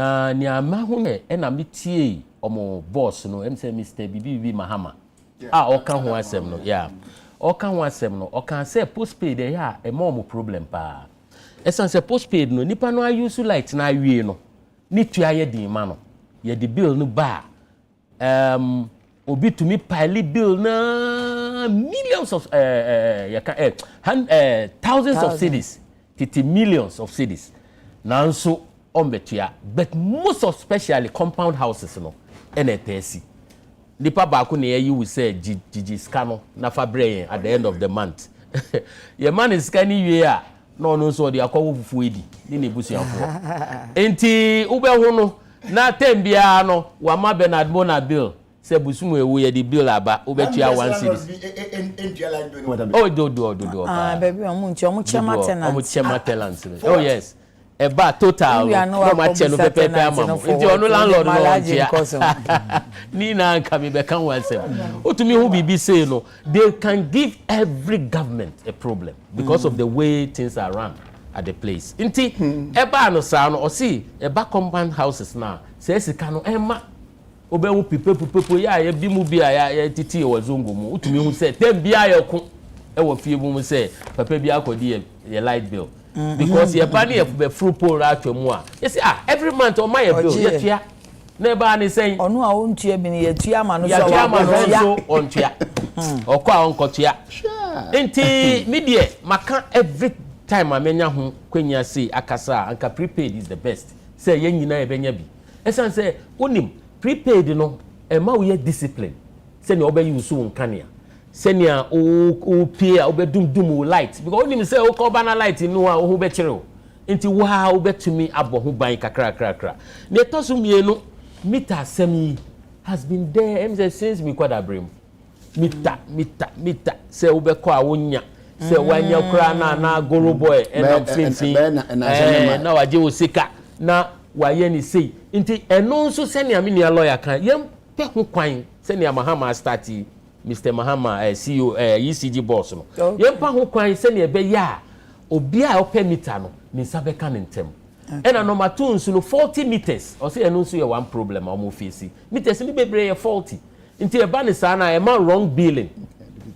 na ni amahu na metie omo boss no em say Mr. Bibi Mahama oka ho asem no oka ho asem no oka say postpaid ya e mo problem pa esan say postpaid no nipa no use light na awie no ni tua ye din ma no ye the bill no ba obi to me pile bill na millions of thousands of cedis to millions of cedis now so on betua but most of especially compound houses no NTC nipa ba ko na you will say gigi scano na fabre at the end of the month your man is scanning you here no so the akwa fufu edi ni nebusuafo enti ube ho no na tembia no wa ma Bernard Mona bill se busumu ewu ye di bill aba obetua 1 series do baby omu chema tenants oh yes eba total no ma che no pepe amamo nti onu landlord no ntia ni na nka me be kan wansem otumi hu bibi say no they can give every government a problem because of the way things are run at the place nti eba no sa no o see eba compound houses na say sika no ema obewu pipepupepo ya bi mu bia ya titi e wazungu mu utumi hu say tem bia ya ko e wo fie bu mu say papa bia akodi ye light bill because ye ba na be fruit pole atwemu a you see every month on my bill ye tua na ba ni say onu a ontua bi ni ye tua ma no so ontua okwa onkotua enti me de maka every time amenya ho kwanya say akasa anka prepaid is the best say ye nyina ye benya bi esan say onim prepaid no e ma wo ye discipline say ne obe use wo nkania senia o pia obedum light because onim say o ko bana light no a o be kire o nti wa o betumi abo ho ban kakra ne toso mienu meter semi has been there since we kwada brem meter say o be ko a wonya say wanya kra na goro boy and finfin na waje o sika na waye ni sei nti eno nso senia me nia lawyer kan yem pe ho kwan senia Mahama starti Mr. Mahama CEO ECG boss no yempa ho kwan se ne be ya obi a ope meter no ni sabe kan ntem ena number 2 nso no 40 meters o se eno nso ye one problem o mo face meters ni bebre ye 40 nti e ba ne sa na e ma wrong billing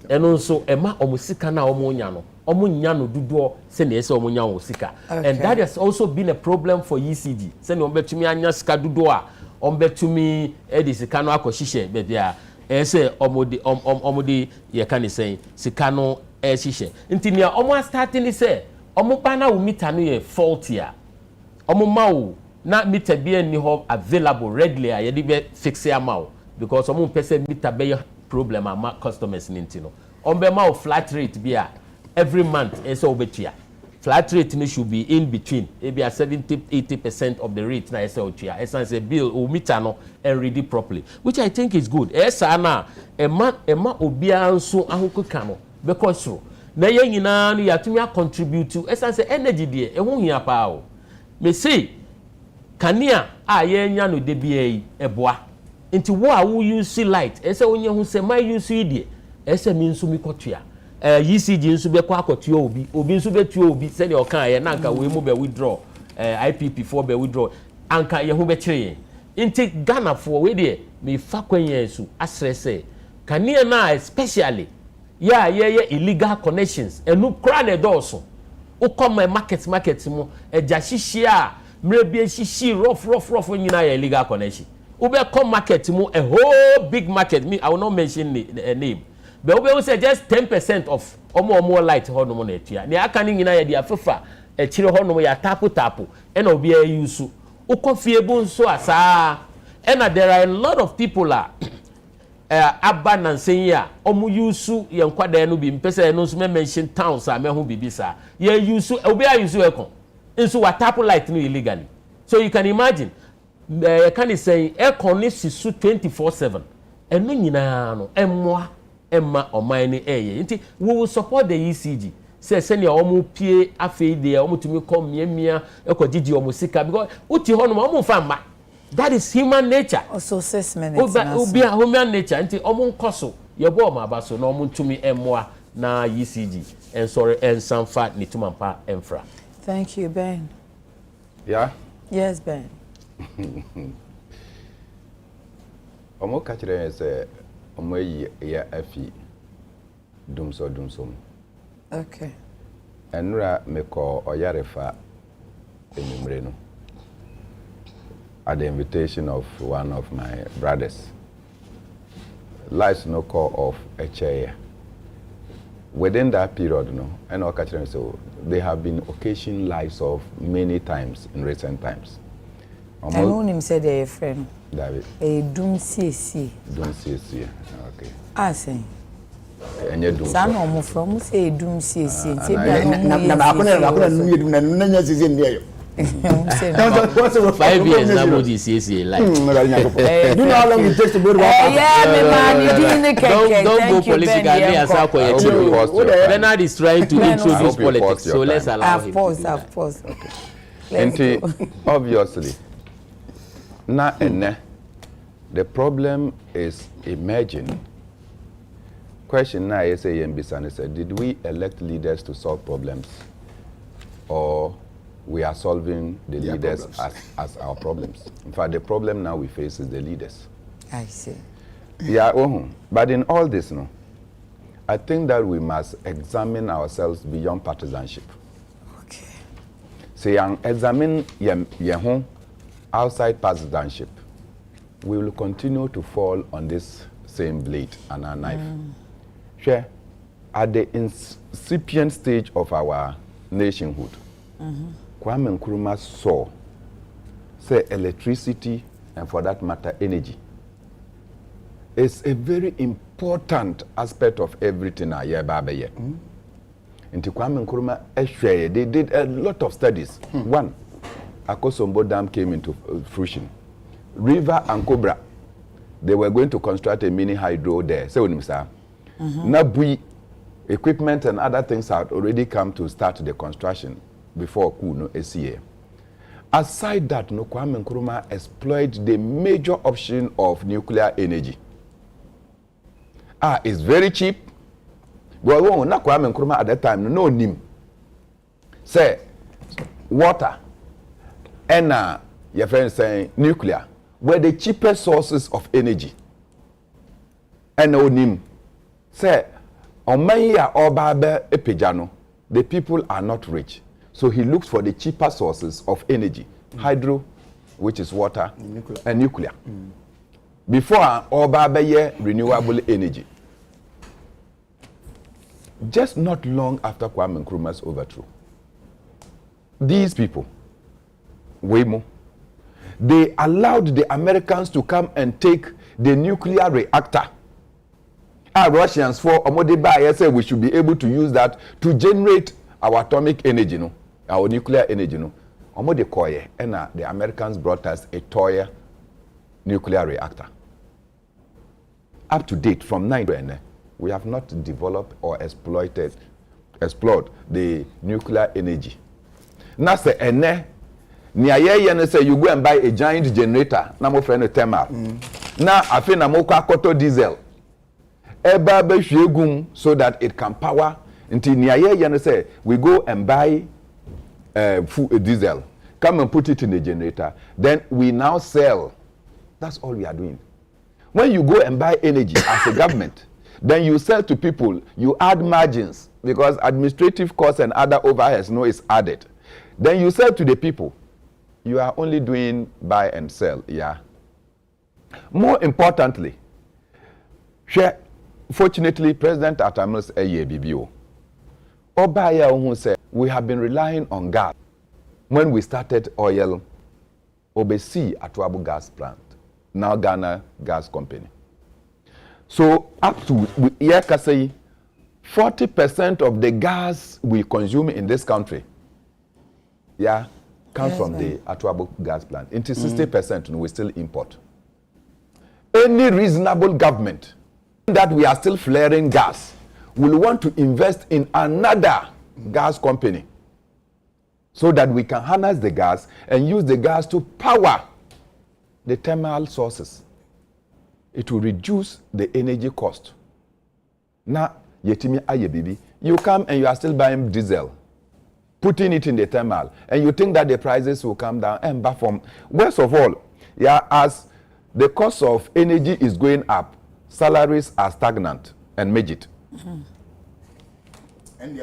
eno nso e ma o mo sika na o mo nya no o mo nya no dudo se ne se o mo nya o sika and that has also been a problem for ECG se ne o betumi anya sika dudo a o betumi e sika no akohihye be bia say omodi ye kan say sika no hihye nti nia omo starting say omo pa na wo meter no ye faulty a omo ma wo na meter bi ani ho available readily a ye de be fix ya ma wo because omo pese meter be problem ama customers ninti no omo be ma wo flat rate bi a every month say obetua flat rate no should be in between maybe 70-80% of the rate na say otua essence a bill o meter no and read it properly which I think is good esa na ema obia nso ahokuka no because so na ye nyina no ya tumi contribute to essence energy de e ho hia pa o me say kania a ye nya no de bia yi eboa nti wo a wo use light ese onye hu se my use de ese mi nso mi kotua ECG nso be kwa akotua obi nso betua obi se de okan ye na nka we mu be withdraw IPP4 be withdraw anka ye ho be kire inti Ghana for we de me fa kwanya su asrese kania na especially ye illegal connections enu kra na doso ukoma market mu eja hihie a mrebie hihi rough nyina ye illegal connection ube come market mu a whole big market me I will not mention the name but we will say just 10% of omo light hono na etua ne aka ni nyina ye dia fefa e kire hono ya tapu e na obi ayusu ukofie bu nso asa and there are a lot of people abanance ya omu yusu ye nkwada no bi mpese no nso mention towns a mehu bibisa ye yusu obi ayusu ekon nso wa tapu light no illegally so you can imagine can say ekon ni sisu 24/7 eno nyina no emma omani eye nti we will support the ECG say senior omu pie afei de omu tumi kom miamia ekogigi omu sika because uti hono omu famba that is human nature also 6 minutes human nature nti omu nkoso yebo omu abaso na omu tumi emmoa na ECG and sorry and sanfa nitumampa emfra. Thank you, Ben. Yeah. Yes, Ben. Omo kachire say omo ya afi dumso. Okay. Enura meko oyarefa enumre no. At the invitation of one of my brothers. Lights no call of a chair. Within that period, and so they have been occasioned lives of many times in recent times. I know him said a friend. David. A doom CC. Doom CC. Okay. I say. And you do. Some of from say doom CC. Say no, 5 years now would you see like. Do you know how long it takes to build one? Don't go political. Bernard is trying to introduce politics, so let's allow him. Of course. Okay. Obviously, now and the problem is emerging. Question now is did we elect leaders to solve problems, or we are solving the leaders as our problems? In fact, the problem now we face is the leaders. I see. Yeah, but in all this, I think that we must examine ourselves beyond partisanship. Okay. So, examine outside partisanship. We will continue to fall on this same blade and our knife. Sure, at the incipient stage of our nationhood, Kwame Nkrumah saw, say, electricity and for that matter, energy. It's a very important aspect of everything. Into Kwame Nkrumah, they did a lot of studies. One, Akosombo Dam came into fruition. River and Cobra, they were going to construct a mini hydro there. So, Nabui equipment and other things had already come to start the construction before Kuno SCA. Aside that, Kwame Nkrumah exploited the major option of nuclear energy. It's very cheap. Well, Kwame Nkrumah at that time, no nim. Say, water and your friend saying nuclear were the cheapest sources of energy. And no nim. Say, Omaya or Babe Epejano, the people are not rich. So he looks for the cheaper sources of energy. Hydro, which is water, and nuclear. Before or Babe renewable energy. Just not long after Kwame Nkrumah's overthrow, these people, Wemo, they allowed the Americans to come and take the nuclear reactor. Russians for Omodiba say we should be able to use that to generate our atomic energy, our nuclear energy. Omodikoye, and the Americans brought us a toy nuclear reactor. Up to date, from 9, we have not developed or explored the nuclear energy. Now say Niaye say you go and buy a giant generator. Na mo friend thermal. Now I think na mo koto diesel. Eba be hwegum so that it can power. Until Niaye say we go and buy a diesel. Come and put it in the generator. Then we now sell. That's all we are doing. When you go and buy energy as a government, then you sell to people, you add margins because administrative costs and other overheads is added. Then you sell to the people. You are only doing buy and sell, yeah. More importantly, fortunately, President Atamils BBO. Obaya who said we have been relying on gas. When we started oil, Obesi Atuabu gas plant, now Ghana Gas Company. So up to 40% of the gas we consume in this country, comes from the Atuabu gas plant. Into 60% we still import. Any reasonable government that we are still flaring gas will want to invest in another gas company so that we can harness the gas and use the gas to power the thermal sources. It will reduce the energy cost. Now, yetimi aye bibi, you come and you are still buying diesel. putting it in the thermal, and you think that the prices will come down and back from. Worst of all, as the cost of energy is going up, salaries are stagnant and midget. And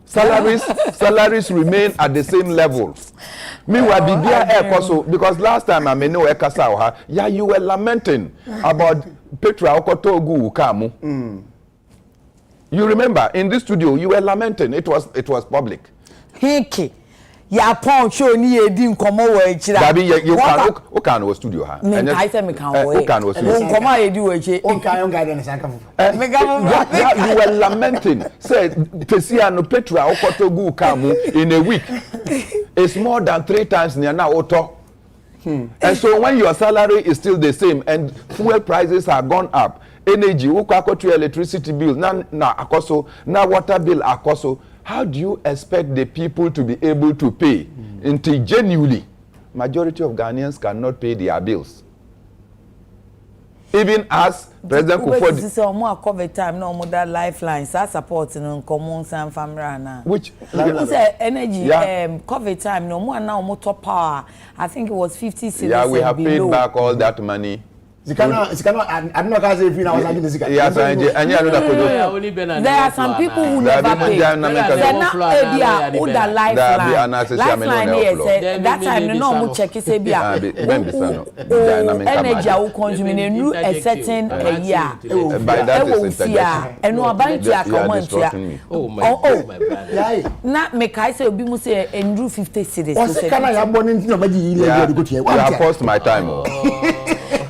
Salaries remain at the same level. Meanwhile, because last time I know you were lamenting about Petra Okotogu Ukamu. You remember in this studio you were lamenting. It was public. Hinky. Ya pon show ni edi nkomo wo echira. Dabi you can o studio ha. Me kai se me kan wo. O can o studio. Nkomo edi wo eche. O kan yon guide na sankafu. Me ga you were lamenting. Say Tesia no Petra Okotogu Ukamu in a week. It's more than 3 times near now auto. And so when your salary is still the same and fuel prices are gone up, energy, electricity bill, now water bill akoso, how do you expect the people to be able to pay? Until genuinely, majority of Ghanaians cannot pay their bills. Even as President Kufuor. This is more COVID time, no more that lifelines, that support in common and family. Which energy, COVID time, no more now more top power. I think it was 50 cities. Yeah, we have paid back all that money. I'm not going to say if you know what I'm going to say. Yes, there are some people who never pay. Lifeline here said that time no more check is energy will consume in a new a certain year. And no about to not make I say be must say and 50 cities. You have paused my time.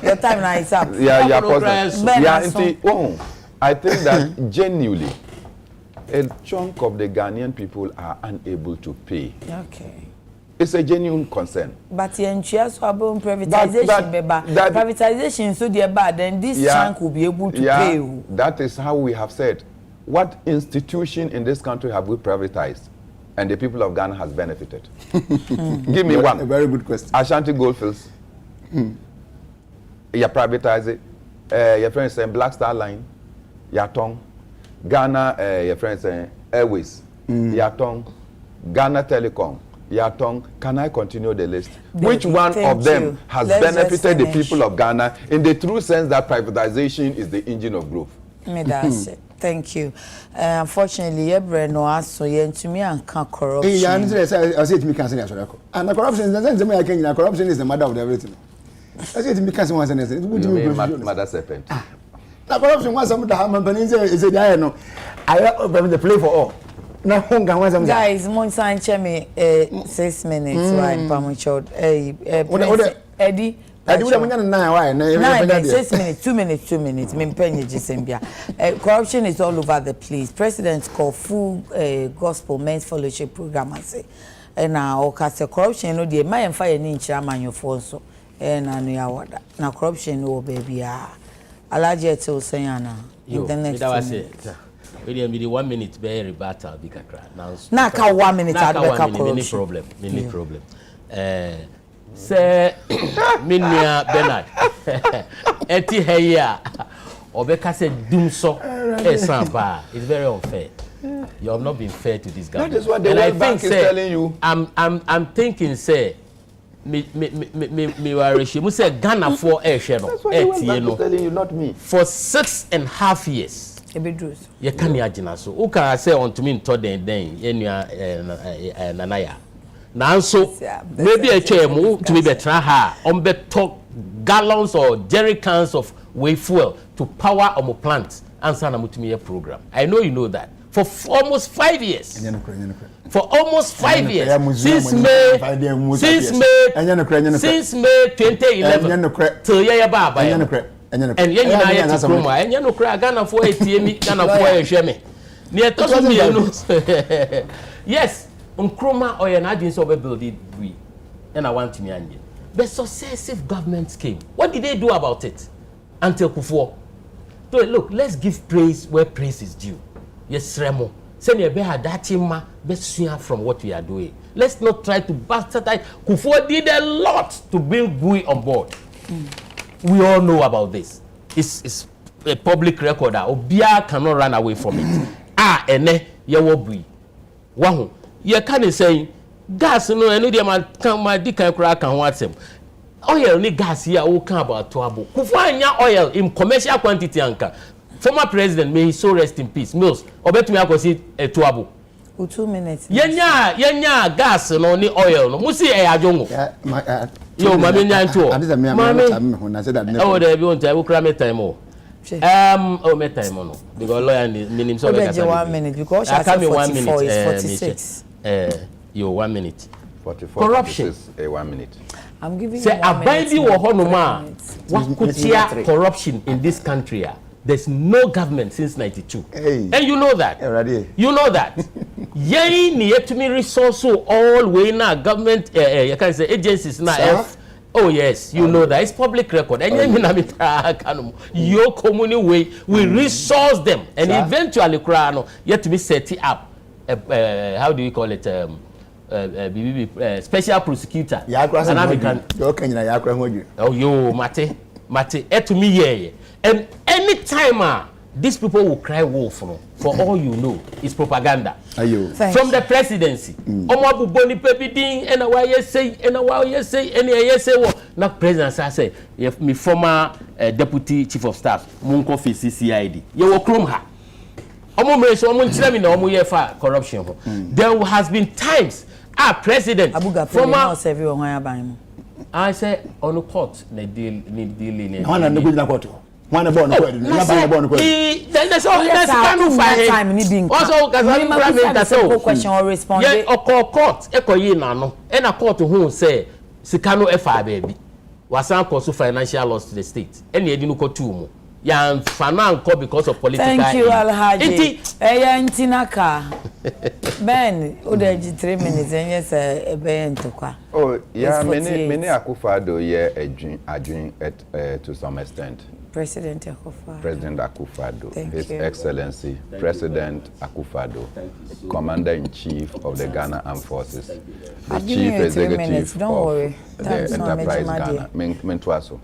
Your time now is up. Yeah, I think that genuinely, a chunk of the Ghanaian people are unable to pay. Okay. It's a genuine concern. But in shares about privatization, privatization so dear bad, then this chunk will be able to pay. That is how we have said. What institution in this country have we privatized? And the people of Ghana has benefited. Give me one. A very good question. Ashanti Goldfields. You privatize it. Your friends saying Black Star Line, Yatong, Ghana, your friends saying Airways, Yatong, Ghana Telecom, Yatong. Can I continue the list? Which one of them has benefited the people of Ghana in the true sense that privatization is the engine of growth? That's it. Thank you. Unfortunately, Ebre no aso yen to me and can corruption. I say to me can't say that. And the corruption corruption is the mother of everything. I say to me can't say one sentence. Mother serpent. The corruption was some of the Haman is a no. I the play for all. Now, guys, Monsan Chemi 6 minutes. Right, Pamuchod. Eddie. I do 9 6 minutes, 2 minutes, 2 minutes. Corruption is all over the place. President called full gospel men's fellowship program. I say, and now corruption, you know, the my and fire in chairman your phone so, and I know now corruption, oh baby, Adekye to say Anna. In the next we need 1 minute very battle big now 1 minute any problem say Minia Bernard eti heya obeka say dum so esamba. It's very unfair. You have not been fair to this government. That is what the World Bank is telling you. I'm thinking say me worry she must say Ghana for share no. That's what the World Bank is telling you, not me. For 6.5 years. You can't imagine so. Who can say on to me to den nanaya. Now so maybe a chair move to be better ha on talk gallons or jerry cans of way fuel to power on plant and sana mutumia program. I know you know that. For almost 5 years. For almost 5 years. Since May 2011 till ya baba. And yen na yet Nsroma and no cry Ghana for ATM Ghana for sheme. Near to me yes, Nsroma or an agency of a building we and I want to me. The successive governments came. What did they do about it? Until Kufuor. So look, let's give praise where praise is due. Yes, Remo. Send your bear that best from what we are doing. Let's not try to bastardize. Kufuor did a lot to bring GUI on board. We all know about this. It's a public record. Obia cannot run away from it. Ene yewo bui. wahu ye ka ne say gas no eno de ma di kan kura kan ho atem oil ni gas here wo kan about toabo kufu anya oil in commercial quantity anka former president may he so rest in peace Mills obetumi akosi toabo 2 minutes yenya gas no ni oil no musi e ajongo yo mama nya nto mama oh there be on time kura me time o me time no because lawyer ni so be 1 minute because I have 44 is 46 yo 1 minute 44 corruption is a 1 minute. I'm giving say abidi wo honoma what could corruption in this country. There's no government since 92. Hey. And you know that. You know that. Yay ni yetumi resource all way na government you can say agencies na F. Oh yes, you know that. It's public record. And your community way we resource them and eventually krano yetumi set it up how do you call it special prosecutor. Oh yo mate etumi ye. And anytime these people will cry wolf for all you know it's propaganda. From the presidency. Omo buboni pepidin and why you say and you say what na president say if me former deputy chief of staff munko fi CCID. You will chrome her. Omo me so omo ntira me na omo ye fa corruption. There has been times president former everyone I say on the court na deal ni na no go court. One born there's kind of fire. Also, because question or respond. Yeah, court, ekoyi na no. And a court who say Sikano FR baby. Wasan cause financial loss to the state. And you didn't go to mu. Ya fanan ko because of political. Thank you Alhaji. Ntinaka. Ben, odeji 3 minutes and yes ben tokwa. Oh, yeah, many Akufo-Addo adwin to some extent. President Akufo-Addo. President Akufo-Addo, His Excellency President Akufo-Addo, Commander-in-Chief of the Ghana Armed Forces, the Chief Executive of the Enterprise Ghana. Mentwaso.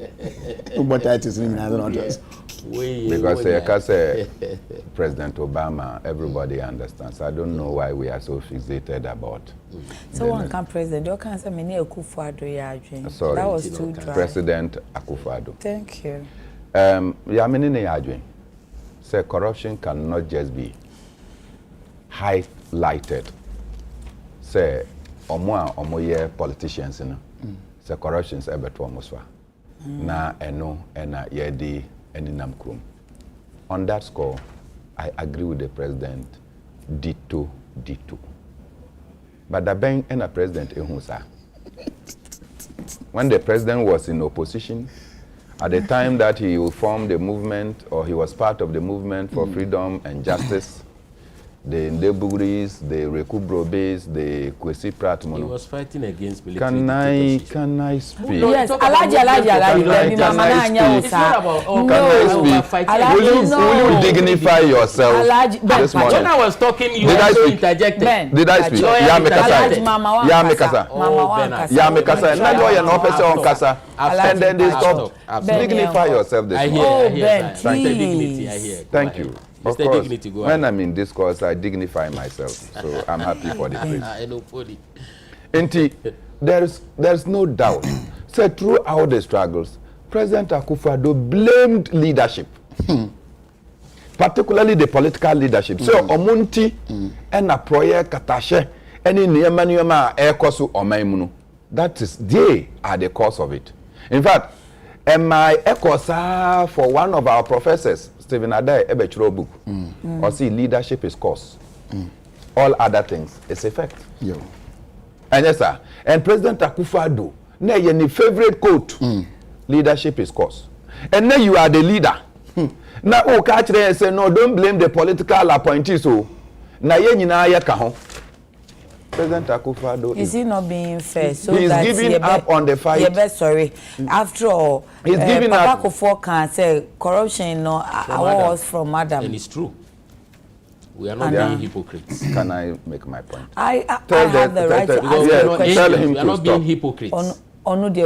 Because I can say President Obama, everybody understands. I don't know why we are so fixated about. So one can president, you can say many Akufo-Addo. Sorry, that was too dry. President Akufo-Addo. Thank you. Say corruption cannot just be highlighted. Say omo politicians say corruption is ever to almost na eno ena yedi eninam krum. On that score, I agree with the president. Ditto. But the bank and the president ehunsa. When the president was in opposition, at the time that he formed the movement, or he was part of the movement for freedom and justice, the Ndeburis, the Rekubrobes, the Kwesi Pratmono. He was fighting against military Can I speak? No, yes, Alaji. Will you dignify yourself this morning? When I was talking, you also interjected. Did I speak? Yeah, Mekasa. Now you're an officer on Kasa. And then they stop. Dignify yourself this morning. Thank you. Of course, when I'm in discourse, I dignify myself. So I'm happy for the praise. Indeed, there's no doubt. So throughout the struggles, President Akufo-Addo blamed leadership, particularly the political leadership. So Omunti and a proye katashe any niema ekosu omaimuno. That is, they are the cause of it. In fact, my ekosa for one of our professors, Stephen Adai Ebechro book, or see leadership is cause. All other things is effect. And yes, sir. And President Akufo-Addo, now your favorite quote, leadership is cause. And now you are the leader. Now, oh, catch there and say, no, don't blame the political appointees. So, now you kaho. President Akufo-Addo is he not being fair? So he's giving up on the fight. Sorry. After all, he's giving up. Akufo can say corruption no was from Madam. And it's true. We are not being hypocrites. Can I make my point? I have the right to ask tell him we are not being hypocrites. Ono de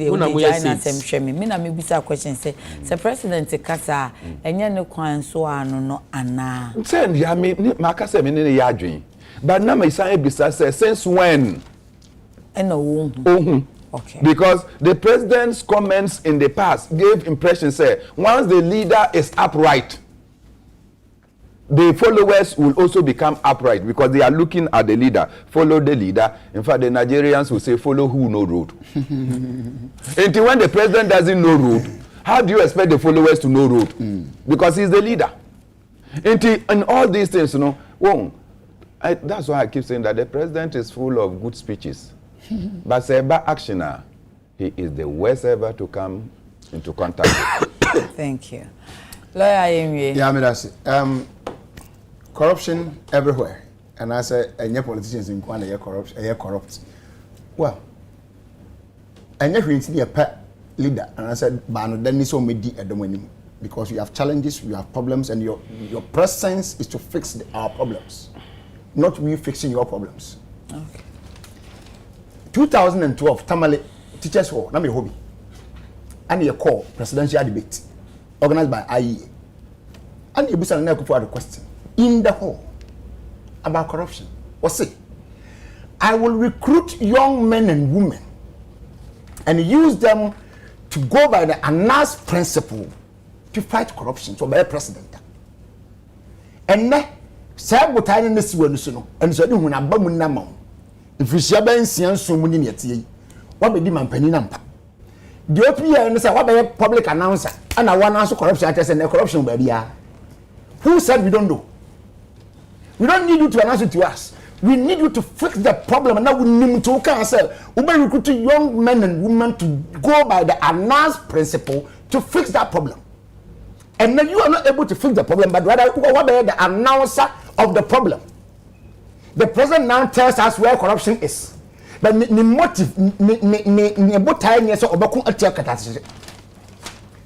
we China sem me na me bisa question say president kasa enye ne kwan so anu no ana say ya me makasa me ne ya adwen But now my son says, since when? Okay. Because the president's comments in the past gave impression, say, once the leader is upright, the followers will also become upright because they are looking at the leader. Follow the leader. In fact, the Nigerians will say, follow who no road. Until when the president doesn't know road, how do you expect the followers to know road? Because he's the leader. And all these things, you know, that's why I keep saying that the president is full of good speeches. But say about action, he is the worst ever to come into contact with. Thank you. Lawyer, yeah, I mean, that's it. Corruption everywhere. And I say, any politicians in Kwana are corrupt. Well, I never see a pet leader. And I said, but then this one may be at the winning. Because we have challenges, we have problems, and your presence is to fix our problems, not we fixing your problems. Okay. 2012, Tamale Teachers Hall, not my hobby. And a call presidential debate organized by IEA. And you listen to a question in the hall about corruption. What's it? I will recruit young men and women and use them to go by the ANAS principle to fight corruption. So by a president. And now, Sab would tie in this one, and so when I bum now. If you share by so many yet, what be demand penny number? The OPA and say what by a public announcer, and I want also corruption and the corruption by the who said we don't do? We don't need you to announce it to us. We need you to fix the problem, and now we need to cancel. We will recruit young men and women to go by the ANAS principle to fix that problem. And then you are not able to fix the problem, but rather what by the announcer of the problem. The president now tells us where corruption is. But the motive,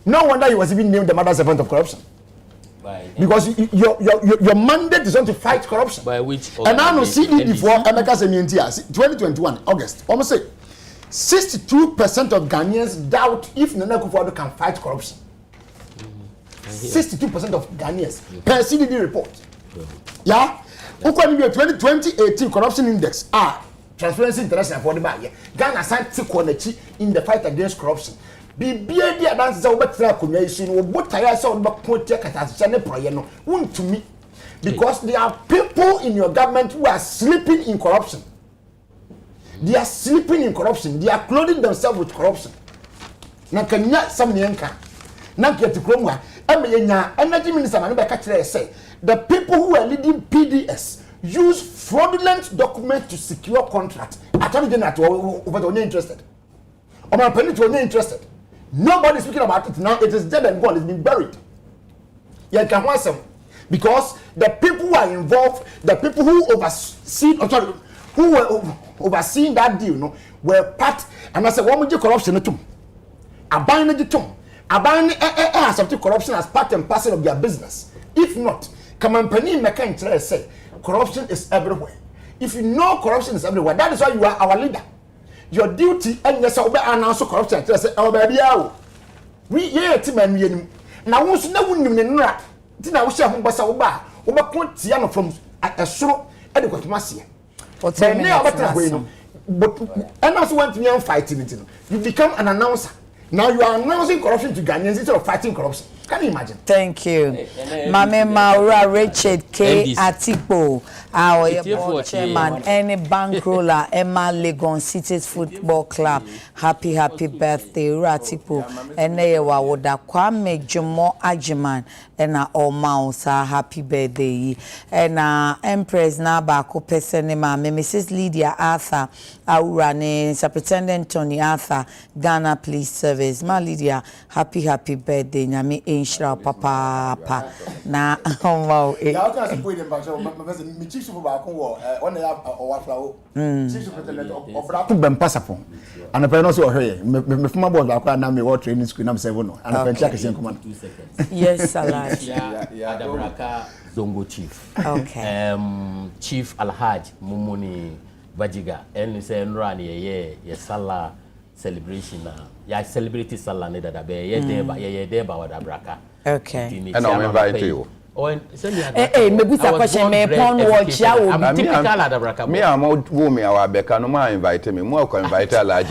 no wonder he was even named the mother servant of corruption. Because your mandate is not to fight corruption. By which? And I know CD before America 2021 August. Almost say 62% of Ghanaians doubt if Nana Akufo-Addo can fight corruption. 62% of Ghanaians per CDD report. Yeah. According to the 2018 corruption index, Transparency International for the buy. Ghana signed Tikwanechi in the fight against corruption. BBD advances over commission or what I saw about to me. Because there are people in your government who are sleeping in corruption. They are sleeping in corruption. They are clothing themselves with corruption. Now can you some yanka? Now get to Cromwell. Energy Minister say the people who are leading PDS use fraudulent documents to secure contracts. Attorney General over interested. Or my penny to interested. Nobody is speaking about it now. It is dead and gone. It's been buried. You can want some because the people who are involved, the people who who were overseeing that deal, were part. And I said, "What would you corruption to? Abandon the tomb. Abandon something corruption as part and parcel of their business. If not, come on, penny mechanic say corruption is everywhere. If you know corruption is everywhere, that is why you are our leader. Your duty and yes, obey announce corruption. Say, oh baby, we yeah, team and we now once no one in rat. Tina we share Bassa Oba Tiano from a show adequate massy. But and also want to be fighting it. You become an announcer. Now you are announcing corruption to Ghanaians instead of fighting corruption. Can you imagine? Thank you. Mame Maura Richard K. Atipo, our board chairman, any bankroller, Emma Legon Cities Football Club. Happy birthday, Ratipo. And they were Kwame Jomo Ajiman and all mouse. Happy birthday. And Empress Nabako Pesenema, Mrs. Lydia Arthur, Aurane, Superintendent Tony Arthur, Ghana Police Service. Ma Lydia, happy birthday. Nyame Inshra papa na wow ya o kan se po dem ba so me chief super ba ko wo on ya o wa flawo chief superintendent obra ko bem passapo and pe no so o hwe me fuma board ba ko na me wo training school na me 7 no and pe check kese command yes Salaries ya Adabraka Zongo chief okay chief Alhaj Mumuni Bajiga and say Nra ne ye Salah celebration ya celebrity Salah ne dada be ye dey ba wa Adabraka. Okay. And I'm inviting you. mebusa question me pon watch ya obi typical adabraka. Me am wo me awa beka no ma invite me. Mo ko invite Alaji.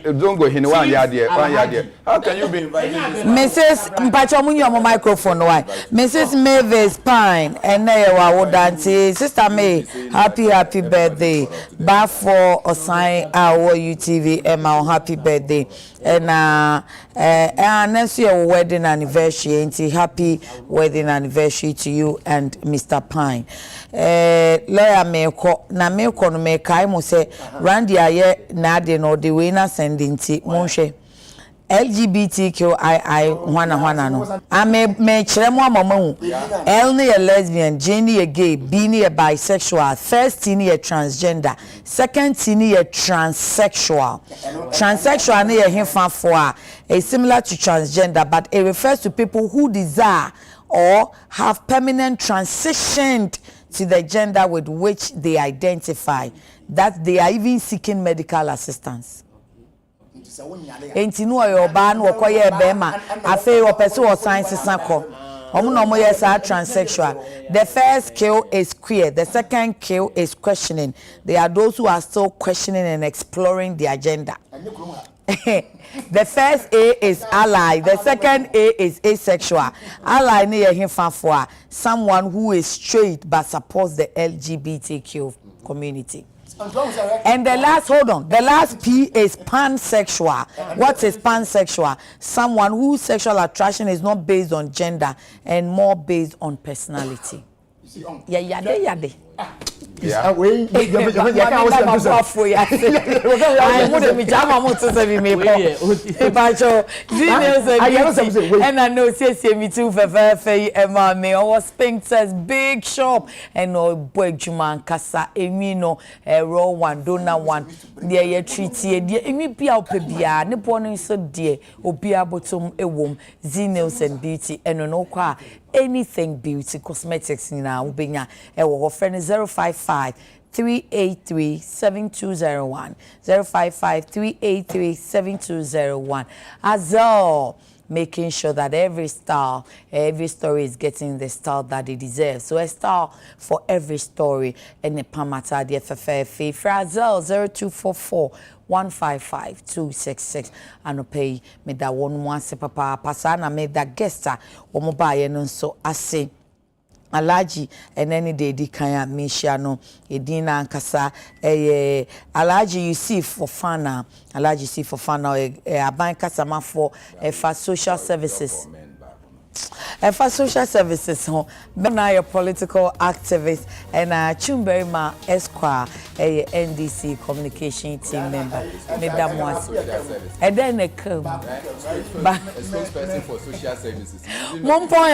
No. Don't go hin one yard there. How can you be invited? Mrs. Mpacho munyo mo microphone why? Mrs. Mavis Pine ene wa wodanti sister May happy birthday. Ba for Osan our UTV Emma happy birthday. And next year wedding anniversary and happy wedding anniversary to you and Mr. Pine. Lawyer meko na meko no mekai mo say Randy aye na de no the way na sending ti monhwe LGBTQ wana no ame me kire mo amamu L ne lesbian, J ne gay, B ne bisexual, first T ne transgender, second T ne transsexual. Transsexual ne hemfa for is similar to transgender but it refers to people who desire or have permanent transitioned to the gender with which they identify, that they are even seeking medical assistance. Enti no yo ba na okoye bema afi opese o science sanko omo yes are transsexual. The first kill is queer, the second kill is questioning. They are those who are still questioning and exploring their gender. The first A is ally, the second A is asexual. Ally ne himfa for someone who is straight but supports the LGBTQ community. And the last, hold on, the last P is pansexual. What is pansexual? Someone whose sexual attraction is not based on gender and more based on personality. Yade. Yeah, we I know say me too was Pink's big shop and no boy Juman Casa Emino raw one dona one dear ye treaty dear emi bia opebia ne born so dear obia bottom a womb Zenils and beauty and no kwa anything beauty cosmetics na ubenya e wo friend 055-383-7201 055-383-7201 as all making sure that every story is getting the style that it deserves. So a style for every story and the pamata the FFF Frazel 0244-155-266 and pay me that one once papa pasana made that guesta or mobile and so I say Alaji and any day di kanya Mishano Edina Nkasa Alaji you see for fana Alaji see for fana Aban Kasama for for social services for social services now your political activist and Chumberima Esquire NDC communication team member Madam was and then a spokesperson for social services. One point